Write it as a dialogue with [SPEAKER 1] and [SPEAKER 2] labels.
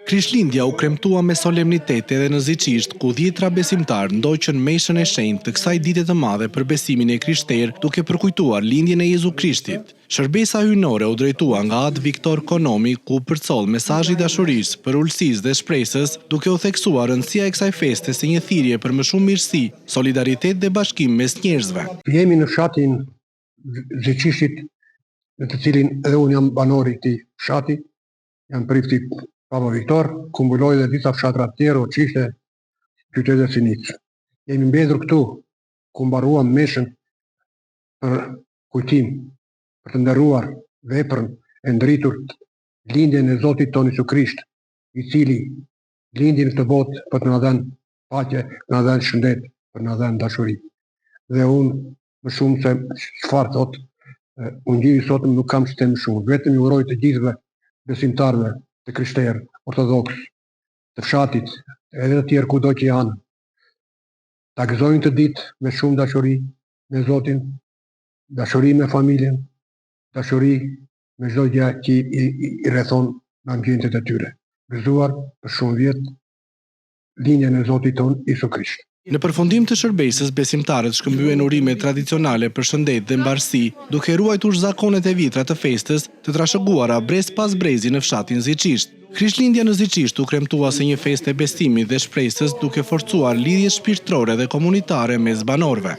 [SPEAKER 1] Krishtlindja u kremtua me solemnitet edhe në Ziçisht, ku dhjetra besimtar ndoqën meshën e shenjtë të kësaj dite të madhe për besimin e krishterë, duke përkujtuar lindjen e Jezu Krishtit. Shërbesa hyjnore u drejtua nga atë Viktor Konomi, ku përcoll mesazhi i dashurisë, përulësisë dhe shpresës, duke u theksuar rëndësia e kësaj feste si një thirrje për më shumë mirësi, solidaritet dhe bashkim mes njerëzve.
[SPEAKER 2] Jemi në fshatin Ziçishtit, në të cilin edhe unë jam banor i këtij fshati, jam prifti Papa Viktor, ku mbuloj dhe disa fshatra tjerë, Oqishte, qytete si Nicë. Jemi mbledhur këtu, ku mbaruam meshën për kujtim, për të nderuar veprën e ndritur lindjen e Zotit tonë Jezu Krisht, i cili lindi në këtë botë për të na dhënë paqe, të na dhënë shëndet, për të na dhënë dashuri. Dhe unë më shumë se çfarë thot, unë gjiri sot nuk kam që të më shumë, vetëm i uroj të gjithëve besimtarëve të krishterë, ortodoks, të fshatit, edhe të tjerë kudo që janë, ta gëzojnë të ditë me shumë dashuri me Zotin, dashuri me familjen, dashuri me çdo gjë që i rrethon në ambientet e tyre. Gëzuar për shumë vjet lindjen e Zotit tonë Jezu Krisht.
[SPEAKER 1] Në përfundim të shërbesës, besimtarët shkëmbyen urime tradicionale për shëndet dhe mbarësi, duke ruajtur zakonet e vjetra të festës, të trashëguara brez pas brezi në fshatin Ziçisht. Krishtlindja në Ziçisht u kremtua si një festë e besimit dhe shpresës, duke forcuar lidhje shpirtërore dhe komunitare mes banorëve.